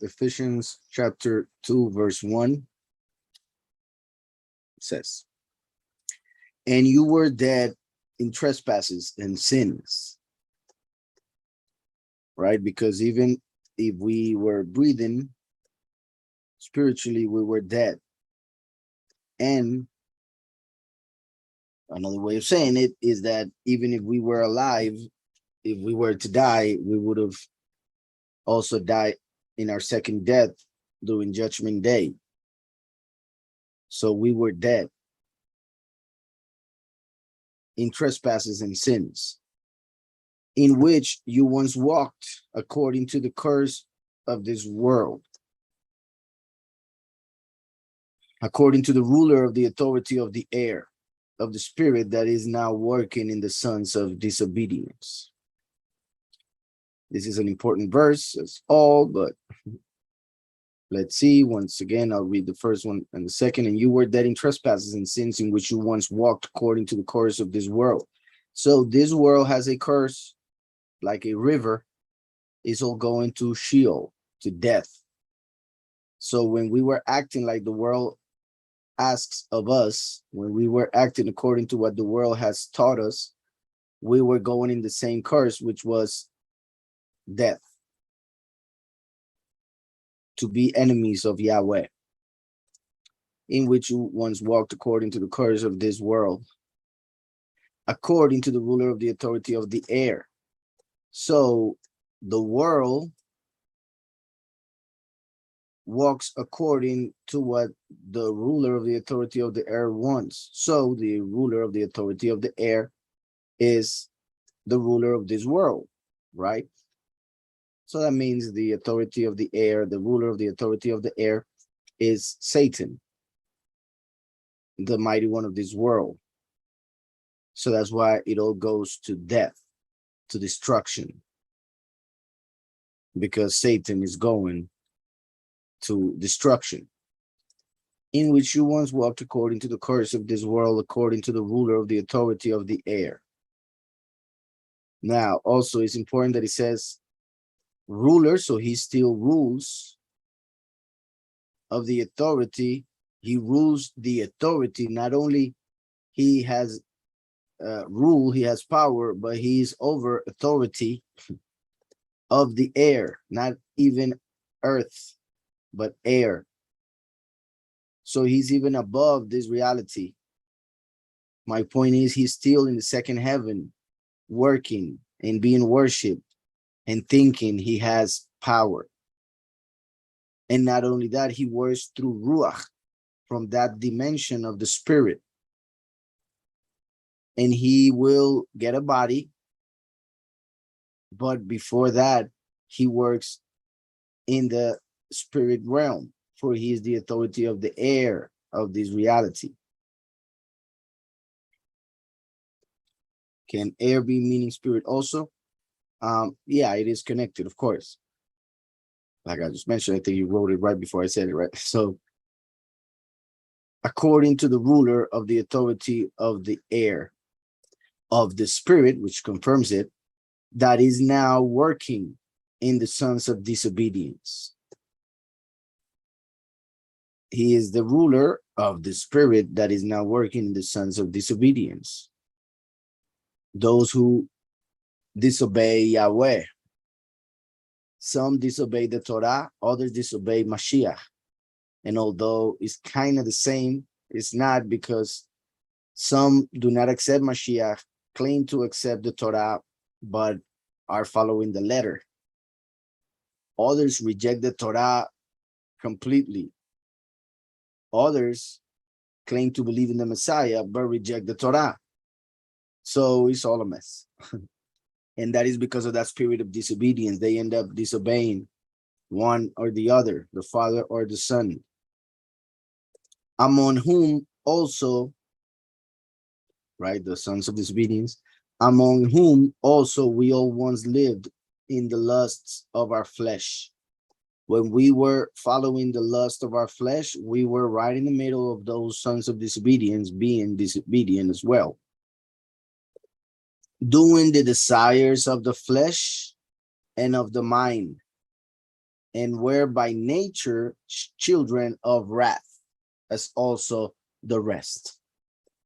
Ephesians chapter 2, verse 1 says, "And you were dead in trespasses and sins," right? Because even if we were breathing, spiritually, we were dead. And another way of saying it is that even if we were alive, if we were to die, we would have also died in our second death during Judgment Day. So we were dead in trespasses and sins, in which you once walked according to the course of this world, according to the ruler of the authority of the air, of the spirit that is now working in the sons of disobedience. This is an important verse, that's all, but let's see. Once again, I'll read the first one and the second. "And you were dead in trespasses and sins in which you once walked according to the course of this world." So this world has a course, like a river, is all going to Sheol, to death. So when we were acting like the world asks of us, when we were acting according to what the world has taught us, we were going in the same course, which was death, to be enemies of Yahweh, in which you once walked according to the course of this world, according to the ruler of the authority of the air. So the world walks according to what the ruler of the authority of the air wants. So the ruler of the authority of the air is the ruler of this world, right? So that means the authority of the air, the ruler of the authority of the air is Satan, the mighty one of this world. So that's why it all goes to death, to destruction, because Satan is going to destruction, in which you once walked according to the course of this world, according to the ruler of the authority of the air. Now, also, it's important that it says ruler, so he still rules of the authority. He rules the authority. Not only he has rule, he has power, but he's over authority of the air, not even earth, but air. So he's even above this reality. My point is, he's still in the second heaven, working and being worshipped and thinking he has power. And not only that, he works through Ruach, from that dimension of the spirit. And he will get a body, but before that, he works in the spirit realm, for he is the authority of the air of this reality. Can air be meaning spirit also? Yeah, it is connected, of course. Like I just mentioned, I think you wrote it right before I said it, right? So, according to the ruler of the authority of the air, of the spirit, which confirms it, that is now working in the sons of disobedience. He is the ruler of the spirit that is now working in the sons of disobedience. Those who disobey Yahweh. Some disobey the Torah, others disobey Mashiach. And although it's kind of the same, it's not, because some do not accept Mashiach, claim to accept the Torah, but are following the letter. Others reject the Torah completely. Others claim to believe in the Messiah, but reject the Torah. So it's all a mess. And that is because of that spirit of disobedience. They end up disobeying one or the other, the Father or the Son. Among whom also, right, the sons of disobedience, among whom also we all once lived in the lusts of our flesh. When we were following the lust of our flesh, we were right in the middle of those sons of disobedience, being disobedient as well. Doing the desires of the flesh and of the mind, and were by nature children of wrath, as also the rest.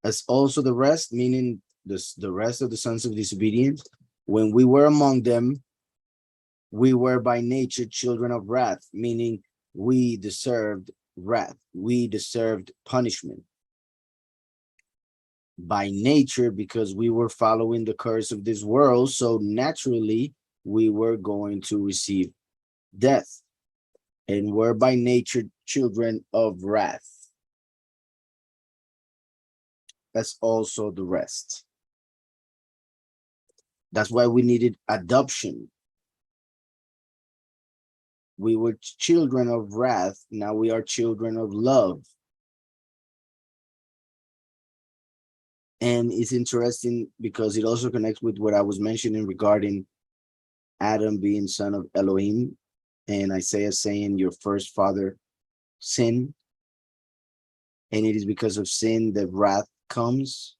As also the rest, meaning the rest of the sons of disobedience, when we were among them, we were by nature children of wrath, meaning we deserved wrath. We deserved punishment. By nature, because we were following the curse of this world, so naturally we were going to receive death, and were by nature children of wrath. That's also the rest. That's why we needed adoption. We were children of wrath. Now we are children of love. And it's interesting because it also connects with what I was mentioning regarding Adam being son of Elohim, and Isaiah saying your first father sinned. And it is because of sin that wrath comes.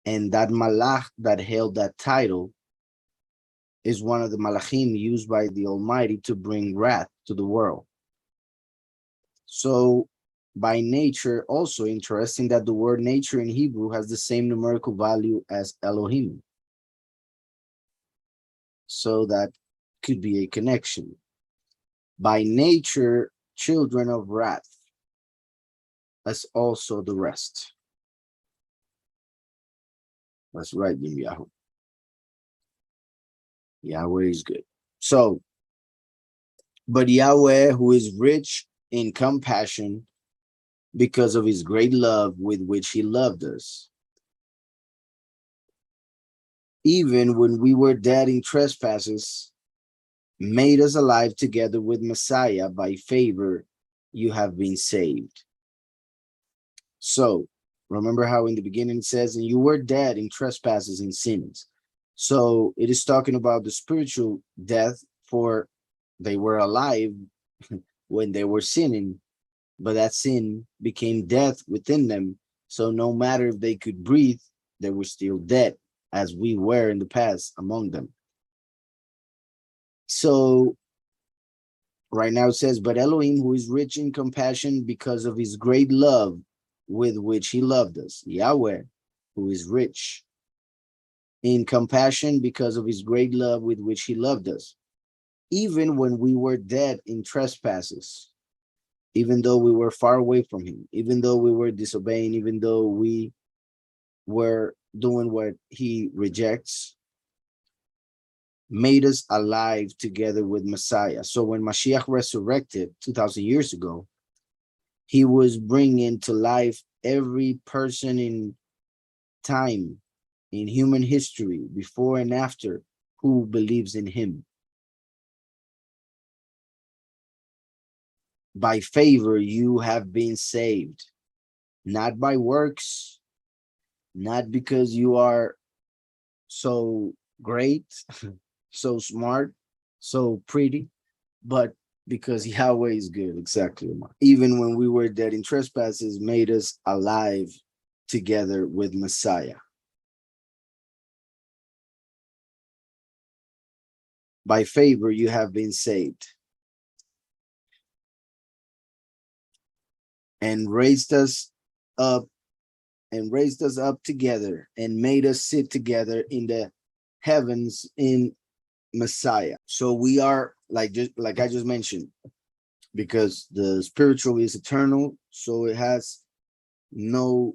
And that malach that held that title is one of the malachim used by the Almighty to bring wrath to the world. So by nature, also interesting that the word nature in Hebrew has the same numerical value as Elohim. So that could be a connection. By nature, children of wrath. That's also the rest. That's right, Yahweh. Yahweh is good. So, but Yahweh, who is rich in compassion because of his great love with which he loved us, even when we were dead in trespasses, made us alive together with Messiah. By favor, you have been saved. So, remember how in the beginning it says, and you were dead in trespasses and sins. So it is talking about the spiritual death, for they were alive when they were sinning, but that sin became death within them. So no matter if they could breathe, they were still dead, as we were in the past among them. So right now it says, but Elohim, who is rich in compassion because of his great love with which he loved us. Yahweh, who is rich in compassion because of his great love with which he loved us, even when we were dead in trespasses, even though we were far away from him, even though we were disobeying, even though we were doing what he rejects, made us alive together with Messiah. So when Mashiach resurrected 2,000 years ago, he was bringing to life every person in time, in human history, before and after, who believes in him. By favor, you have been saved, not by works, not because you are so great, so smart, so pretty, but because Yahweh is good. Exactly. Even when we were dead in trespasses, made us alive together with Messiah. By favor, you have been saved, and raised us up together, and made us sit together in the heavens in Messiah. So we are like I just mentioned, because the spiritual is eternal, so it has no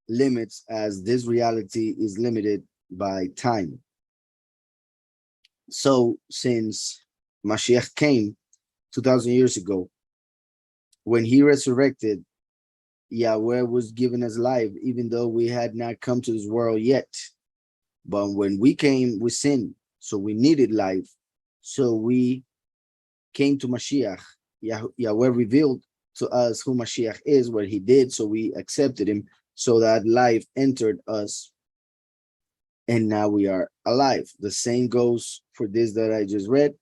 limits, as this reality is limited by time. So since Mashiach came 2,000 years ago, when he resurrected, Yahweh was giving us life, even though we had not come to this world yet. But when we came, we sinned, so we needed life. So we came to Mashiach. Yahweh revealed to us who Mashiach is, what he did, so we accepted him, so that life entered us, and now we are alive. The same goes for this that I just read.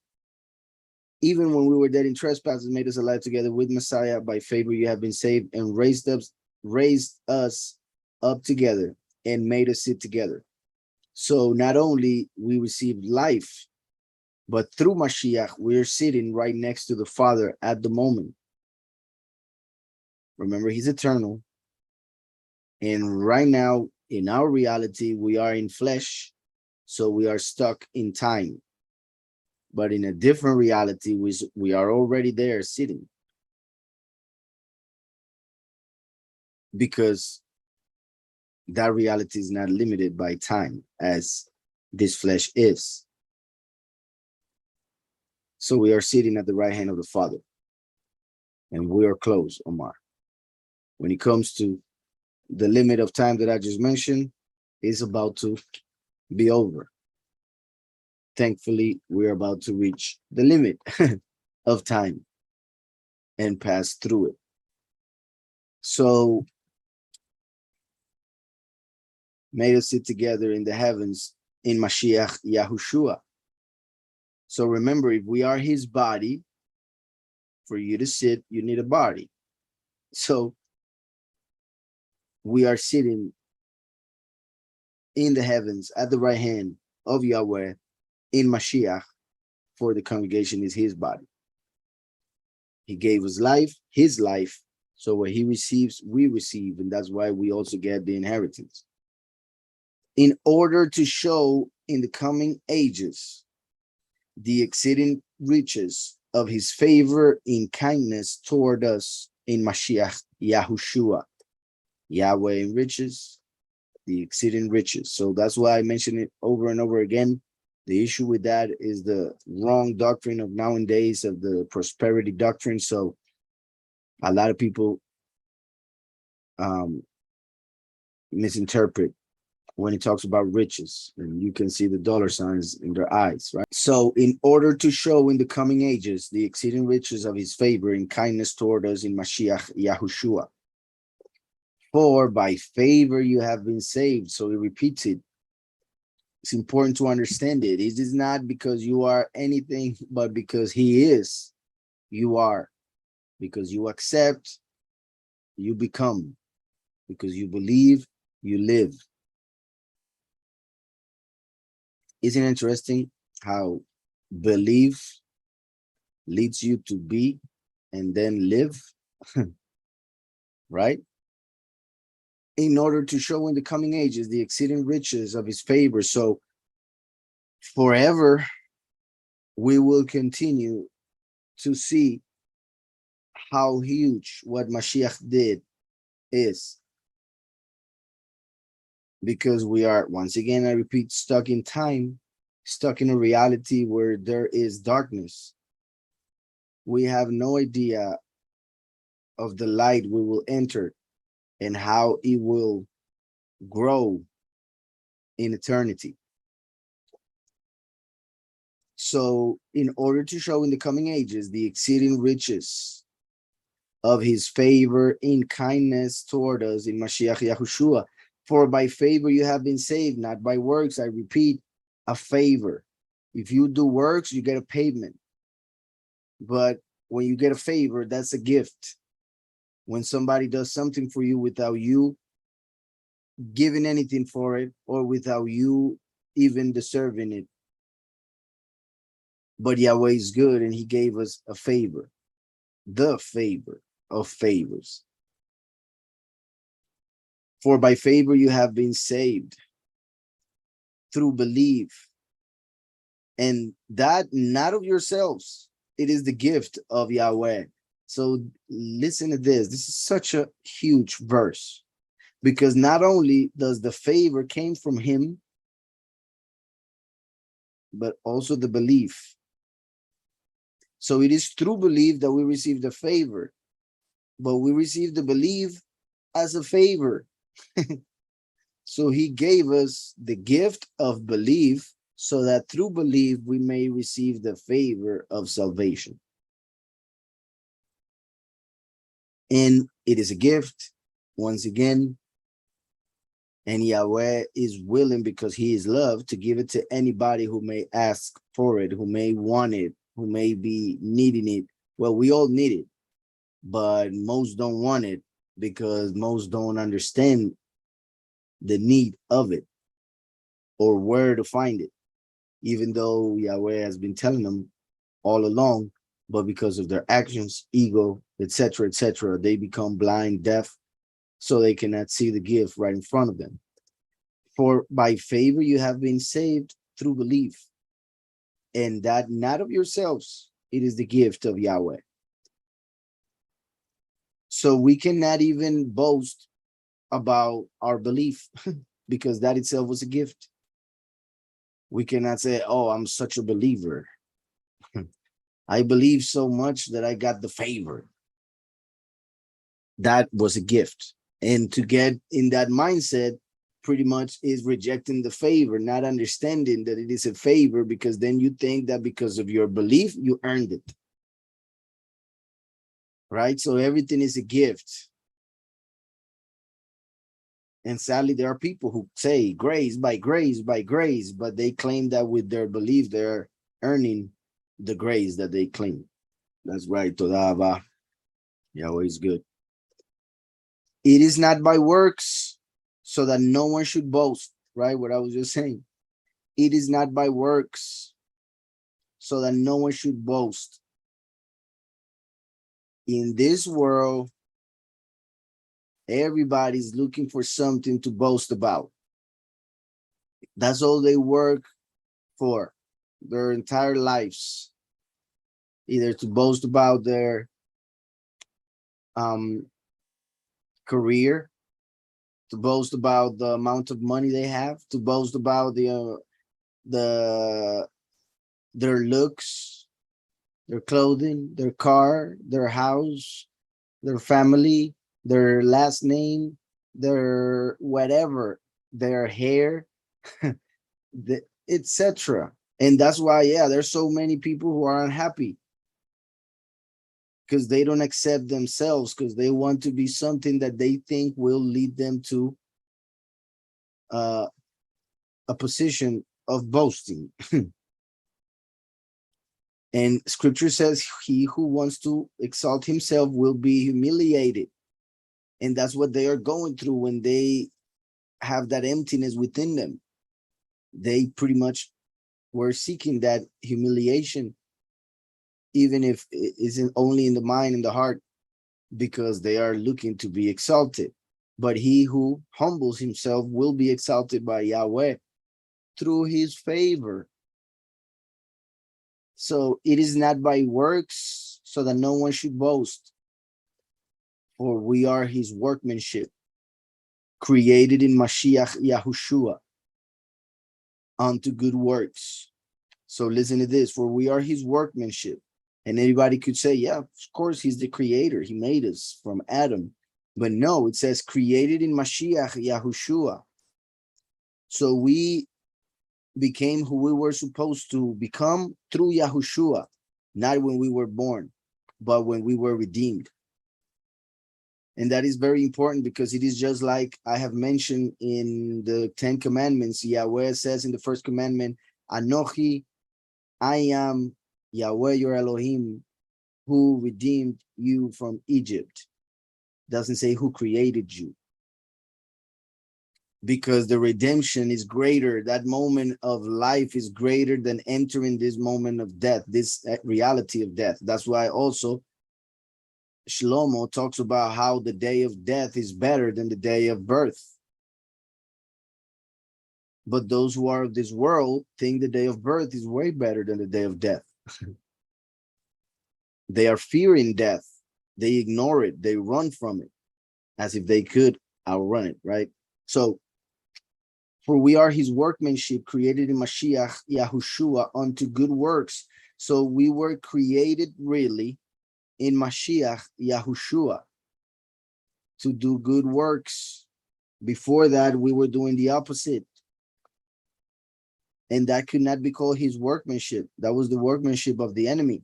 Even when we were dead in trespasses, made us alive together with Messiah. By favor, you have been saved, and raised us up together, and made us sit together. So not only we received life, But through Mashiach, we're sitting right next to the Father at the moment. Remember, he's eternal. And right now, in our reality, we are in flesh, so we are stuck in time. But in a different reality, we are already there sitting. Because that reality is not limited by time as this flesh is. So we are sitting at the right hand of the Father. And we are close, Omar. When it comes to the limit of time that I just mentioned, it's about to be over. Thankfully, we're about to reach the limit of time and pass through it. So, made us sit together in the heavens in Mashiach Yahushua. So remember, if we are his body, for you to sit, you need a body. So we are sitting in the heavens at the right hand of Yahweh in Mashiach, for the congregation is his body. He gave us life, his life. So what he receives, we receive. And that's why we also get the inheritance. In order to show in the coming ages the exceeding riches of his favor in kindness toward us in Mashiach Yahushua. Yahweh in riches, the exceeding riches. So that's why I mention it over and over again. The issue with that is the wrong doctrine of nowadays, of the prosperity doctrine. So a lot of people misinterpret when he talks about riches, and you can see the dollar signs in their eyes, right? So in order to show in the coming ages the exceeding riches of his favor and kindness toward us in Mashiach Yahushua. For by favor you have been saved. So he repeats it. It's important to understand it. It is not because you are anything, but because he is, you are. Because you accept, you become. Because you believe, you live. Isn't it interesting how belief leads you to be and then live? Right? In order to show in the coming ages the exceeding riches of his favor. So forever we will continue to see how huge what Mashiach did is. Because we are, once again, I repeat, stuck in time, stuck in a reality where there is darkness. We have no idea of the light we will enter and how it will grow in eternity. So in order to show in the coming ages the exceeding riches of his favor in kindness toward us in Mashiach Yahushua, for by favor you have been saved, not by works. I repeat, a favor. If you do works, you get a payment. But when you get a favor, that's a gift. When somebody does something for you without you giving anything for it, or without you even deserving it. But Yahweh is good, and he gave us a favor, the favor of favors. For by favor you have been saved through belief, and that not of yourselves. It is the gift of Yahweh. So listen to this. This is such a huge verse, because not only does the favor came from him, but also the belief. So it is through belief that we receive the favor, but we receive the belief as a favor. So he gave us the gift of belief so that through belief we may receive the favor of salvation. And it is a gift, once again, and Yahweh is willing, because he is love, to give it to anybody who may ask for it, who may want it, who may be needing it. Well, we all need it, but most don't want it because most don't understand the need of it or where to find it. even though Yahweh has been telling them all along, but because of their actions, ego, etc., they become blind, deaf, so they cannot see the gift right in front of them. For by favor you have been saved through belief, and that not of yourselves, it is the gift of Yahweh. So we cannot even boast about our belief because that itself was a gift. We cannot say, oh, I'm such a believer. I believe so much that I got the favor. That was a gift. And to get in that mindset pretty much is rejecting the favor, not understanding that it is a favor, because then you think that because of your belief, you earned it. Right? So everything is a gift. And sadly, there are people who say grace, by grace, by grace, but they claim that with their belief, they're earning the grace that they claim. That's right. Toda Yahweh is good. It is not by works, so that no one should boast, right? What I was just saying. It is not by works, so that no one should boast. In this world, everybody's looking for something to boast about. That's all they work for their entire lives. Either to boast about their career, to boast about the amount of money they have, to boast about their looks, their clothing, their car, their house, their family, their last name, their whatever, their hair, etc. And that's why, yeah, there's so many people who are unhappy because they don't accept themselves, because they want to be something that they think will lead them to a position of boasting. And scripture says he who wants to exalt himself will be humiliated. And that's what they are going through when they have that emptiness within them. They pretty much were seeking that humiliation, even if it isn't only in the mind and the heart, because they are looking to be exalted. But he who humbles himself will be exalted by Yahweh through his favor. So it is not by works, so that no one should boast. For we are his workmanship, created in Mashiach Yahushua unto good works. So listen to this, for we are his workmanship. And anybody could say, yeah, of course, he's the creator. He made us from Adam. But no, it says created in Mashiach Yahushua. So we became who we were supposed to become through Yahushua, not when we were born, but when we were redeemed. And that is very important, because it is just like I have mentioned in the 10 commandments. Yahweh says in the first commandment, Anochi, I am Yahweh your Elohim, who redeemed you from Egypt. Doesn't say who created you. Because the redemption is greater. That moment of life is greater than entering this moment of death, this reality of death. That's why also Shlomo talks about how the day of death is better than the day of birth. But those who are of this world think the day of birth is way better than the day of death. They are fearing death. They ignore it. They run from it as if they could outrun it, right? So, for we are his workmanship, created in Mashiach Yahushua unto good works. So we were created really in Mashiach Yahushua to do good works. Before that, we were doing the opposite. And that could not be called his workmanship. That was the workmanship of the enemy.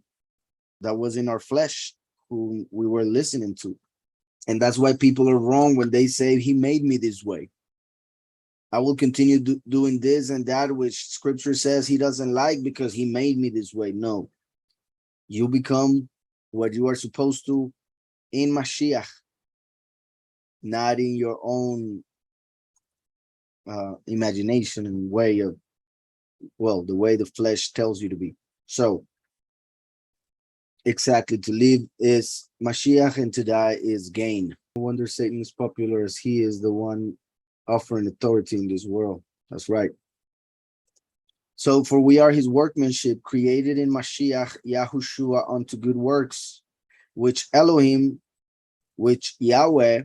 That was in our flesh, who we were listening to. And that's why people are wrong when they say, he made me this way. I will continue doing this and that, which scripture says he doesn't like, because he made me this way. No. You become what you are supposed to in Mashiach, not in your own imagination and way of well, the way the flesh tells you to be. So exactly, to live is Mashiach and to die is gain. No wonder Satan is popular, as he is the one offering authority in this world. That's right. So, for we are his workmanship, created in Mashiach Yahushua unto good works, which Elohim, which Yahweh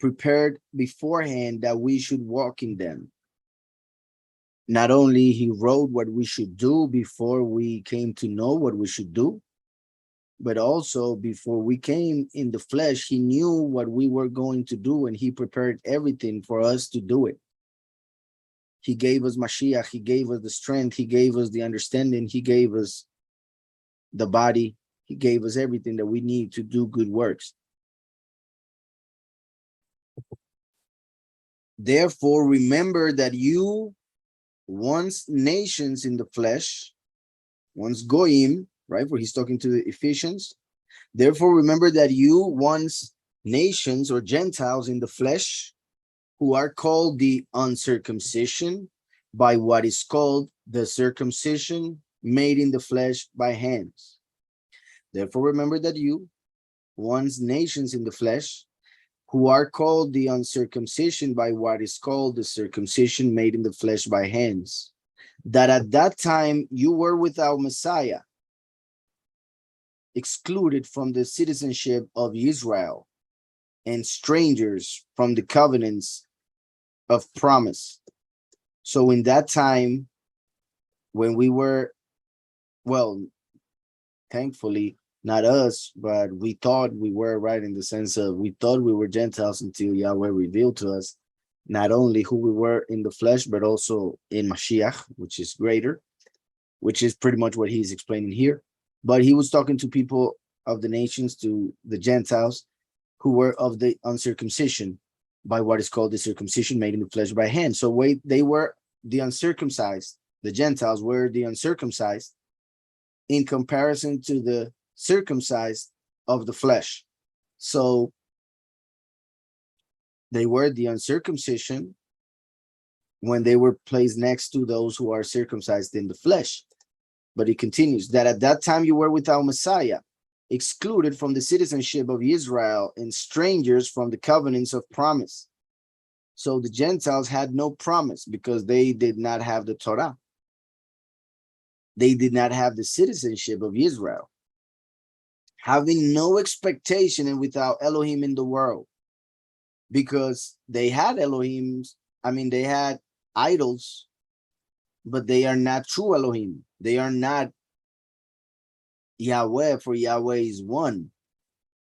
prepared beforehand that we should walk in them. Not only he wrote what we should do before we came to know what we should do, but also before we came in the flesh, he knew what we were going to do, and he prepared everything for us to do it. He gave us Mashiach, he gave us the strength, he gave us the understanding, he gave us the body, he gave us everything that we need to do good works. Therefore, remember that you, once nations in the flesh, once goyim, right? Where he's talking to the Ephesians. Therefore, remember that you, once nations or Gentiles in the flesh, who are called the uncircumcision by what is called the circumcision made in the flesh by hands. Therefore, remember that you, once nations in the flesh, who are called the uncircumcision by what is called the circumcision made in the flesh by hands, that at that time you were without Messiah, excluded from the citizenship of Israel, and strangers from the covenants of promise. So in that time, when we were, well, thankfully, not us, but we thought we were, right, in the sense of we thought we were Gentiles until Yahweh revealed to us not only who we were in the flesh, but also in Mashiach, which is greater, which is pretty much what he's explaining here. But he was talking to people of the nations, to the Gentiles, who were of the uncircumcision by what is called the circumcision made in the flesh by hand. So they were the uncircumcised. The Gentiles were the uncircumcised in comparison to the circumcised of the flesh. So they were the uncircumcision when they were placed next to those who are circumcised in the flesh. But he continues that at that time you were without Messiah, excluded from the citizenship of Israel, and strangers from the covenants of promise. So the Gentiles had no promise because they did not have the Torah. They did not have the citizenship of Israel, having no expectation and without Elohim in the world, because they had Elohims. I mean, they had idols, but they are not true Elohim. They are not Yahweh, for Yahweh is one,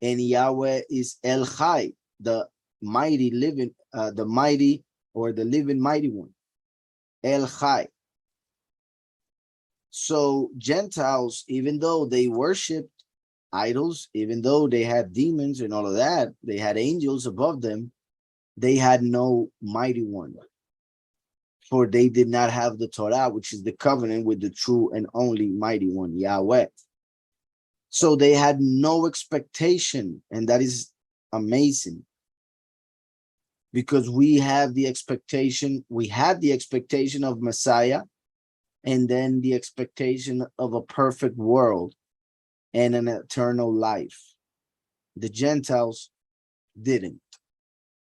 and Yahweh is El Chai, the mighty living, the mighty or the living mighty one, El Chai. So Gentiles, even though they worshipped idols, even though they had demons and all of that, they had angels above them, they had no mighty one, for they did not have the Torah, which is the covenant with the true and only mighty one, Yahweh. So they had no expectation, and that is amazing, because we have the expectation, we had the expectation of Messiah, and then the expectation of a perfect world and an eternal life. The Gentiles didn't,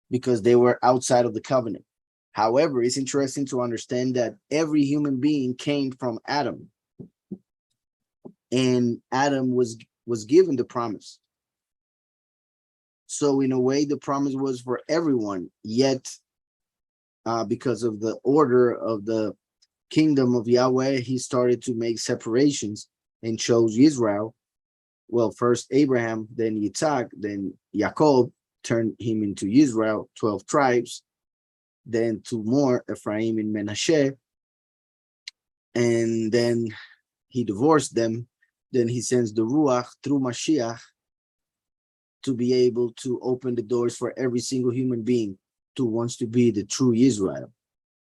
because they were outside of the covenant. However, it's interesting to understand that every human being came from Adam, and Adam was given the promise. So in a way, the promise was for everyone, yet because of the order of the kingdom of Yahweh, he started to make separations and chose Israel. Well, first Abraham, then Yitzhak, then Jacob, turned him into Israel, 12 tribes, then two more, Ephraim and Menashe, and then he divorced them. Then he sends the Ruach through Mashiach to be able to open the doors for every single human being who wants to be the true Israel.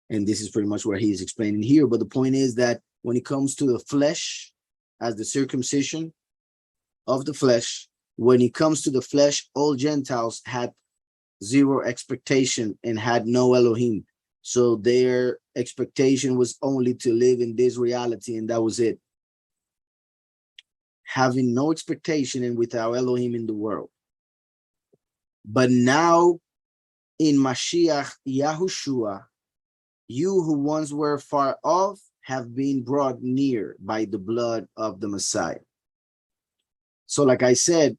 And this is pretty much what he is explaining here. But the point is that when it comes to the flesh, as the circumcision of the flesh, when it comes to the flesh, all Gentiles had zero expectation and had no Elohim. So their expectation was only to live in this reality, and that was it. Having no expectation and without Elohim in the world. But now in Mashiach Yahushua, you who once were far off have been brought near by the blood of the Messiah. So like I said,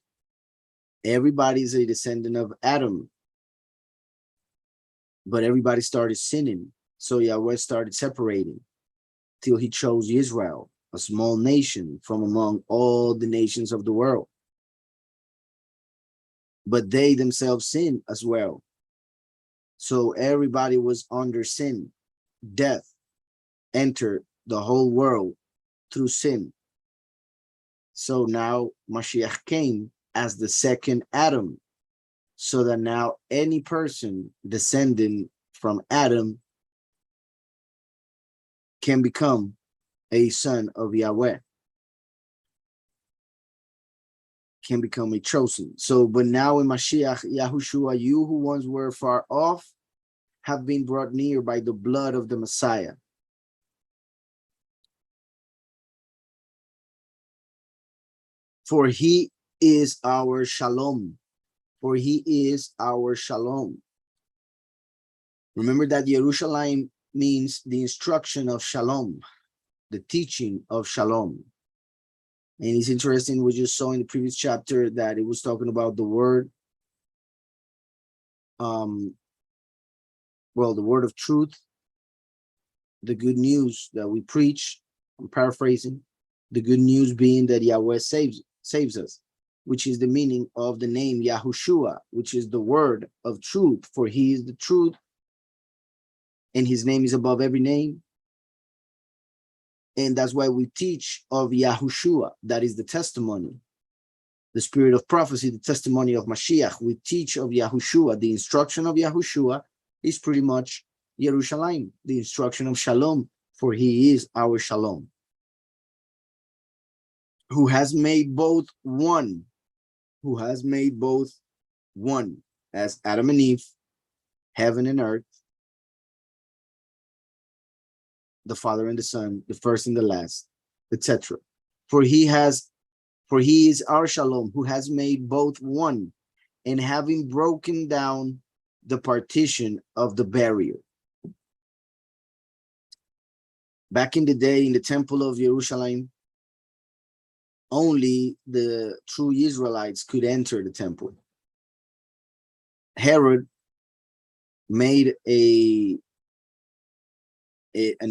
everybody's a descendant of Adam, but everybody started sinning. So Yahweh started separating till he chose Israel, a small nation from among all the nations of the world. But they themselves sinned as well. So everybody was under sin. Death entered the whole world through sin. So now Mashiach came as the second Adam, so that now any person descending from Adam can become a son of Yahweh, can become a chosen. So, but now in Mashiach Yahushua, you who once were far off have been brought near by the blood of the Messiah. For he is our shalom. For he is our shalom. Remember that Yerushalayim means the instruction of shalom, the teaching of shalom. And it's interesting, we just saw in the previous chapter that it was talking about the word, the word of truth, the good news that we preach. I'm paraphrasing. The good news being that Yahweh saves us, which is the meaning of the name Yahushua, which is the word of truth, for he is the truth, and his name is above every name. And that's why we teach of Yahushua, that is the testimony, the spirit of prophecy, the testimony of Mashiach. We teach of Yahushua. The instruction of Yahushua is pretty much Yerushalayim, the instruction of Shalom, for he is our Shalom, who has made both one, as Adam and Eve, heaven and earth, the Father and the Son, the first and the last, etc. For he is our Shalom, who has made both one, and having broken down the partition of the barrier. Back in the day, in the temple of Jerusalem, only the true Israelites could enter the temple. Herod made an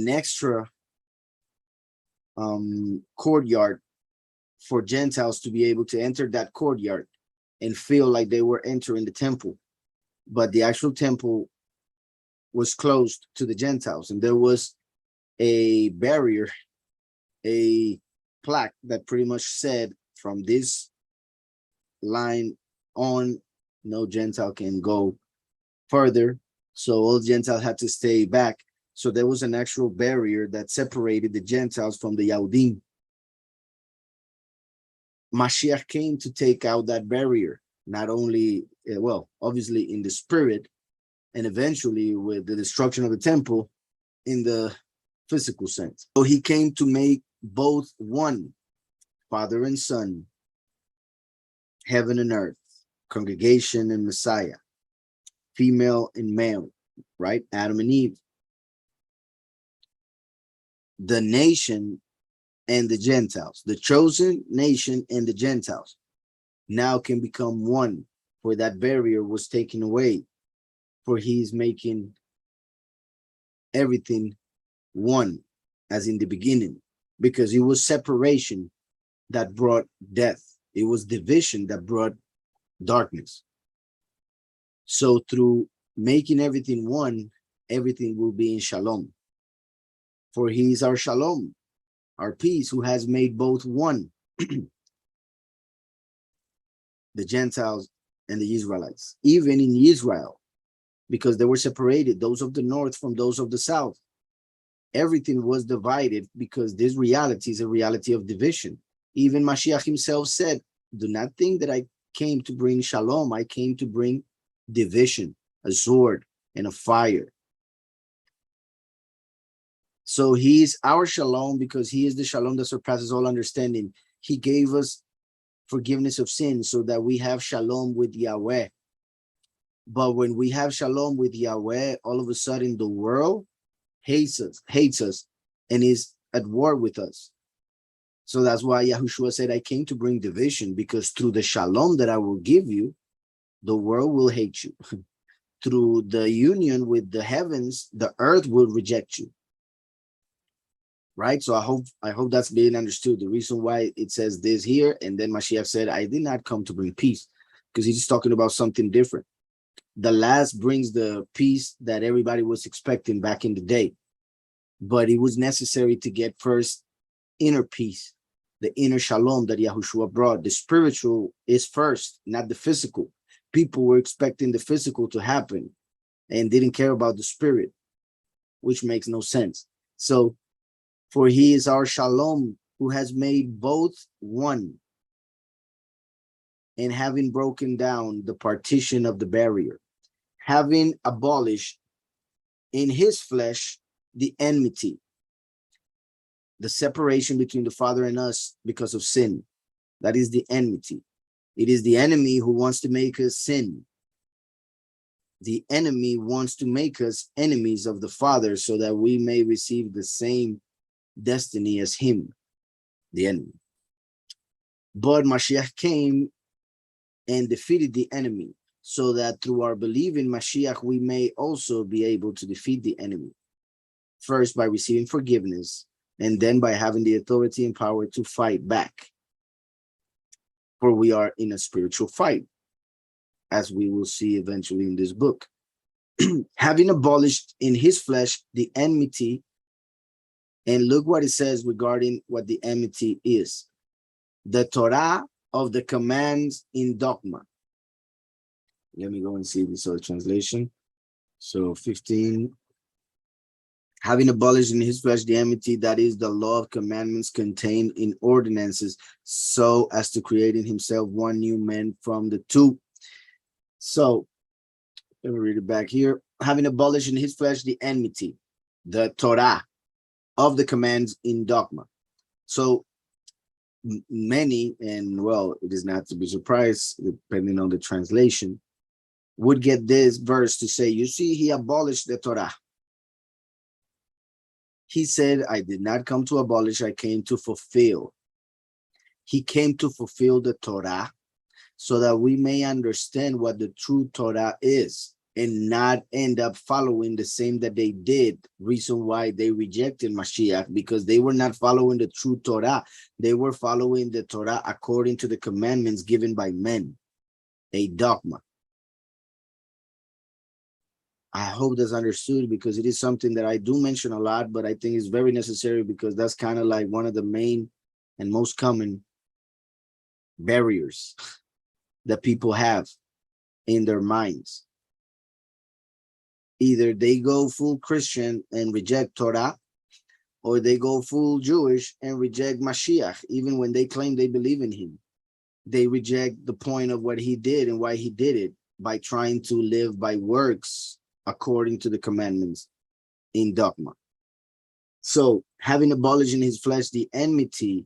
extra courtyard for Gentiles to be able to enter that courtyard and feel like they were entering the temple. But the actual temple was closed to the Gentiles, and there was a barrier, a plaque that pretty much said, from this line on, no Gentile can go further. So all Gentiles had to stay back. So there was an actual barrier that separated the Gentiles from the Yahudim. Mashiach came to take out that barrier, not only, obviously in the spirit, and eventually with the destruction of the temple in the physical sense. So he came to make both one, Father and Son, heaven and earth, congregation and Messiah, female and male, right? Adam and Eve. The nation and the Gentiles, the chosen nation and the Gentiles now can become one, for that barrier was taken away, for he's making everything one as in the beginning, because it was separation that brought death. It was division that brought darkness. So through making everything one, everything will be in shalom. For he is our shalom, our peace, who has made both one, the Gentiles and the Israelites, even in Israel, because they were separated, those of the north from those of the south. Everything was divided because this reality is a reality of division. Even Mashiach himself said, do not think that I came to bring shalom. I came to bring division, a sword and a fire. So he is our shalom because he is the shalom that surpasses all understanding. He gave us forgiveness of sins so that we have shalom with Yahweh. But when we have shalom with Yahweh, all of a sudden the world hates us, and is at war with us. So that's why Yahushua said, I came to bring division, because through the shalom that I will give you, the world will hate you. Through the union with the heavens, the earth will reject you. Right? So I hope that's being understood. The reason why it says this here, and then Mashiach said, I did not come to bring peace, because he's talking about something different. The last brings the peace that everybody was expecting back in the day. But it was necessary to get first inner peace, the inner shalom that Yahushua brought. The spiritual is first, not the physical. People were expecting the physical to happen and didn't care about the spirit, which makes no sense. So, for he is our shalom, who has made both one, and having broken down the partition of the barrier, having abolished in his flesh the enmity, the separation between the Father and us because of sin. That is the enmity. It is the enemy who wants to make us sin. The enemy wants to make us enemies of the Father so that we may receive the same destiny as him, the enemy. But Mashiach came and defeated the enemy, so that through our belief in Mashiach, we may also be able to defeat the enemy. First, by receiving forgiveness, and then by having the authority and power to fight back. For we are in a spiritual fight, as we will see eventually in this book. Having abolished in his flesh the enmity, and look what it says regarding what the enmity is. The Torah of the commands in dogma. Let me go and see this other translation. So 15. Having abolished in his flesh the enmity, that is the law of commandments contained in ordinances, so as to create in himself one new man from the two. So let me read it back here. Having abolished in his flesh the enmity, the Torah of the commands in dogma. So many, and well, it is not to be surprised, depending on the translation, would get this verse to say, you see, he abolished the Torah. He said, I did not come to abolish, I came to fulfill. He came to fulfill the Torah so that we may understand what the true Torah is and not end up following the same that they did. Reason why they rejected Mashiach, because they were not following the true Torah. They were following the Torah according to the commandments given by men, a dogma. I hope that's understood, because it is something that I do mention a lot, but I think it's very necessary, because that's kind of like one of the main and most common barriers that people have in their minds. Either they go full Christian and reject Torah, or they go full Jewish and reject Mashiach, even when they claim they believe in him. They reject the point of what he did and why he did it, by trying to live by works according to the commandments in dogma. So, having abolished in his flesh the enmity,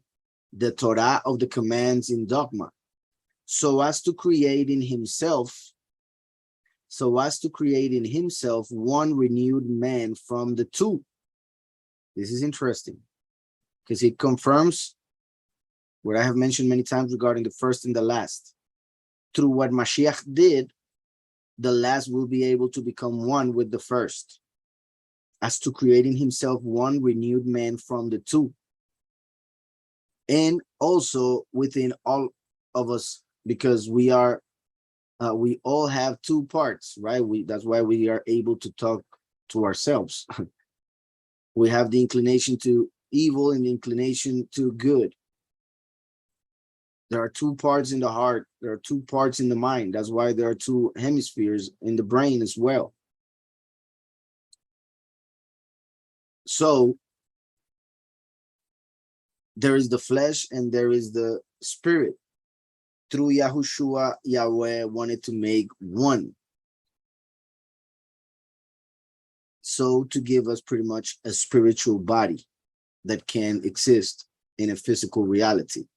the Torah of the commands in dogma, so as to create in himself one renewed man from the two. This is interesting, because it confirms what I have mentioned many times regarding the first and the last. Through what Mashiach did, the last will be able to become one with the first, as to creating himself one renewed man from the two. And also within all of us, because we all have two parts, right? That's why we are able to talk to ourselves. We have the inclination to evil and the inclination to good. There are two parts in the heart. There are two parts in the mind. That's why there are two hemispheres in the brain as well. So there is the flesh and there is the spirit. Through Yahushua, Yahweh wanted to make one. So to give us pretty much a spiritual body that can exist in a physical reality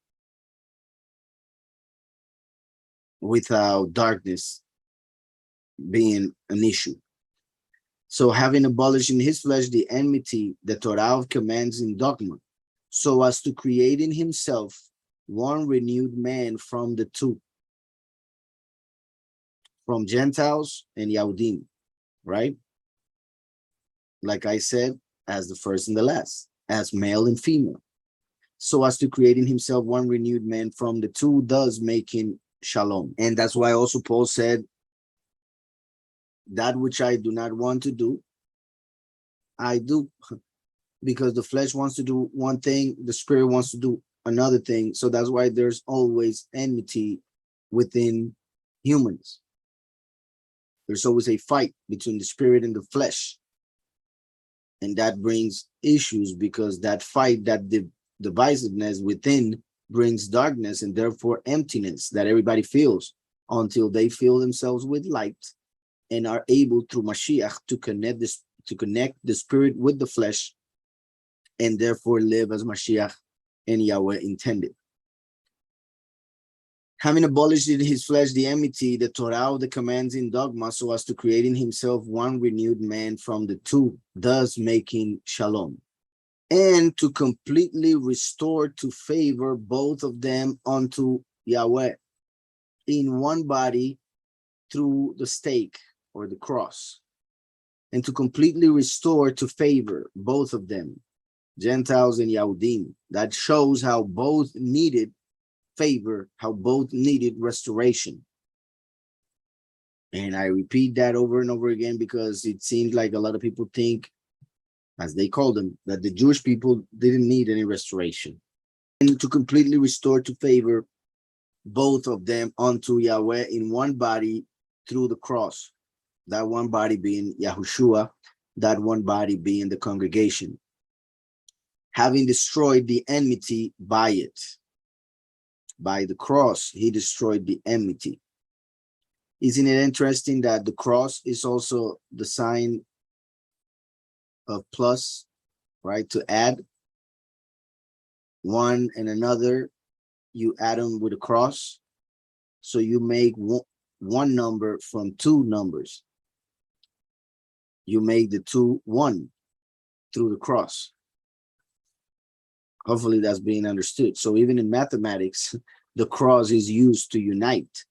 without darkness being an issue. So having abolished in his flesh the enmity, the Torah commands in dogma, so as to create in himself one renewed man from the two, from Gentiles and Yahudim, right? Like I said, as the first and the last, as male and female, so as to create in himself one renewed man from the two, thus making shalom. And that's why also Paul said, that which I do not want to do, I do, because the flesh wants to do one thing, the spirit wants to do another thing. So that's why there's always enmity within humans. There's always a fight between the spirit and the flesh. And that brings issues, because that fight, that divisiveness within brings darkness and therefore emptiness that everybody feels, until they fill themselves with light and are able through Mashiach to connect the spirit with the flesh, and therefore live as Mashiach and Yahweh intended. Having abolished in his flesh the enmity, the Torah of the commands in dogma, so as to create in himself one renewed man from the two, thus making shalom, and to completely restore to favor both of them unto Yahweh in one body through the stake or the cross, and to completely restore to favor both of them, Gentiles and Yahudim. That shows how both needed favor, how both needed restoration. And I repeat that over and over again, because it seems like a lot of people think, as they call them, that the Jewish people didn't need any restoration. And to completely restore to favor both of them unto Yahweh in one body through the cross. That one body being Yahushua, that one body being the congregation. Having destroyed the enmity by it. By the cross, he destroyed the enmity. Isn't it interesting that the cross is also the sign of plus, right? To add one and another, you add them with a cross. So you make one number from two numbers. You make the two one through the cross. Hopefully that's being understood. So even in mathematics, the cross is used to unite,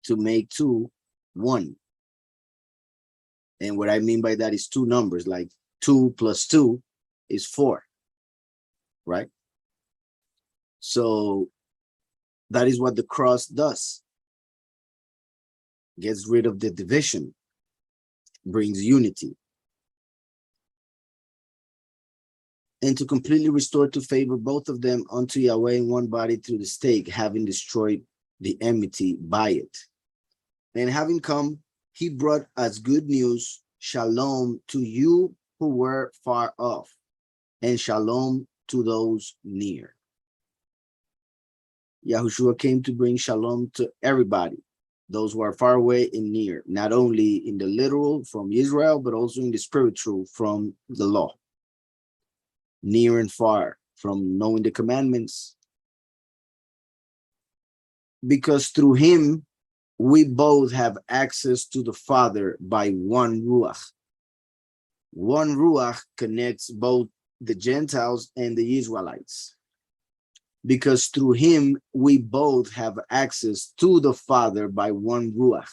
to make two one. And what I mean by that is two numbers, like 2 plus 2 is 4, right? So that is what the cross does. Gets rid of the division, brings unity. And to completely restore to favor both of them unto Yahweh in one body through the stake, having destroyed the enmity by it. And having come, he brought as good news, shalom to you who were far off, and shalom to those near. Yahushua came to bring shalom to everybody, those who are far away and near, not only in the literal from Israel, but also in the spiritual from the law. Near and far, from knowing the commandments. Because through him, we both have access to the Father by one Ruach. One Ruach connects both the Gentiles and the Israelites. Because through him, we both have access to the Father by one Ruach.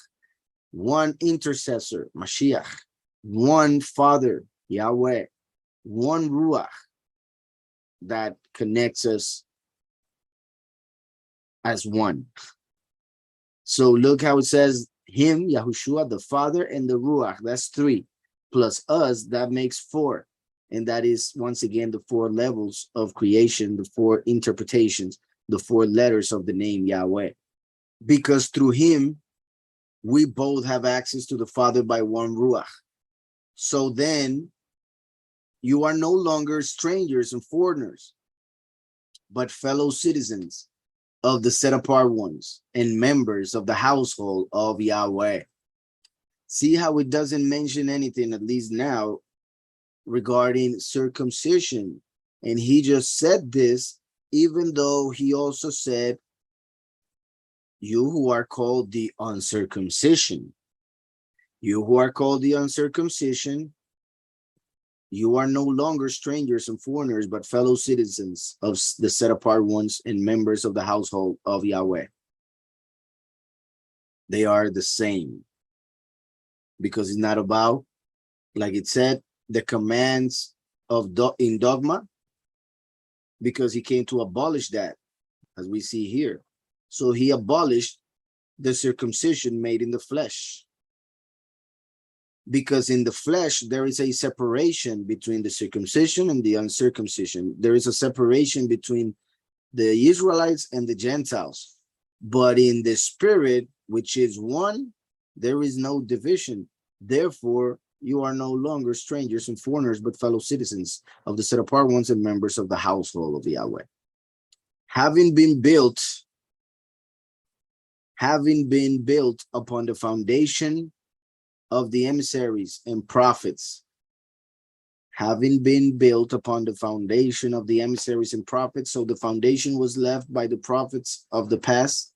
One intercessor, Mashiach. One Father, Yahweh. One Ruach that connects us as one. So look how it says him, Yahushua, the Father, and the Ruach. That's 3. Plus us, that makes 4. And that is, once again, the 4 levels of creation, the 4 interpretations, the 4 letters of the name Yahweh. Because through him, we both have access to the Father by one Ruach. So then, you are no longer strangers and foreigners, but fellow citizens of the set apart ones and members of the household of Yahweh, See how it doesn't mention anything, at least now, regarding circumcision. And he just said this, even though he also said, you who are called the uncircumcision. You who are called the uncircumcision, you are no longer strangers and foreigners, but fellow citizens of the set apart ones and members of the household of Yahweh. They are the same, because it's not about, like it said, the commands of in dogma, because he came to abolish that, as we see here. So he abolished the circumcision made in the flesh, because in the flesh there is a separation between the circumcision and the uncircumcision. There is a separation between the Israelites and the Gentiles, but in the spirit, which is one, there is no division. Therefore, you are no longer strangers and foreigners, but fellow citizens of the set apart ones and members of the household of Yahweh. Having been built upon the foundation of the emissaries and prophets, having been built upon the foundation of the emissaries and prophets. So the foundation was left by the prophets of the past.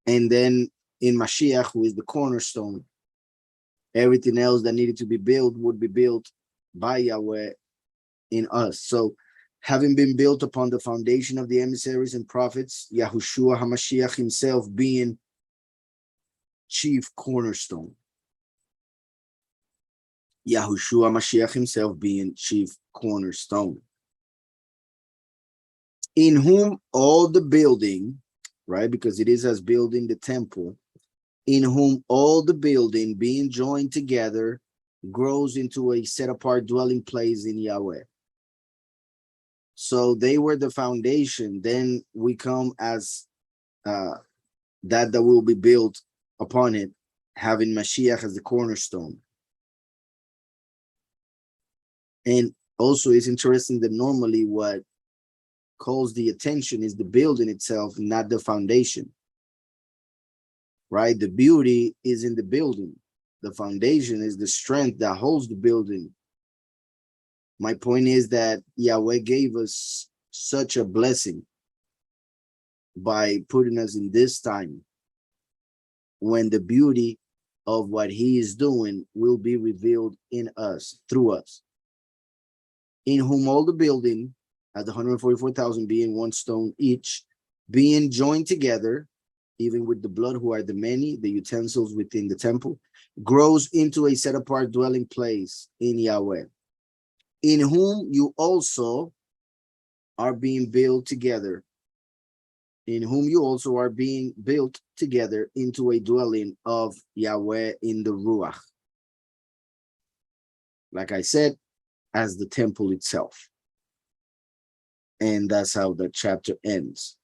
And then in Mashiach, who is the cornerstone, everything else that needed to be built would be built by Yahweh in us. So having been built upon the foundation of the emissaries and prophets, Yahushua HaMashiach himself being chief cornerstone. Yahushua HaMashiach himself being chief cornerstone. In whom all the building, right, because it is as building the temple, in whom all the building being joined together grows into a set apart dwelling place in Yahweh. So they were the foundation. Then we come as that will be built upon it, having Mashiach as the cornerstone. And also it's interesting that normally what calls the attention is the building itself, not the foundation. Right? The beauty is in the building. The foundation is the strength that holds the building. My point is that Yahweh gave us such a blessing by putting us in this time when the beauty of what he is doing will be revealed in us, through us. In whom all the building, at the 144,000 being one stone each, being joined together, even with the blood who are the many, the utensils within the temple, grows into a set apart dwelling place in Yahweh, in whom you also are being built together, in whom you also are being built together into a dwelling of Yahweh in the Ruach. Like I said, as the temple itself. And that's how the chapter ends.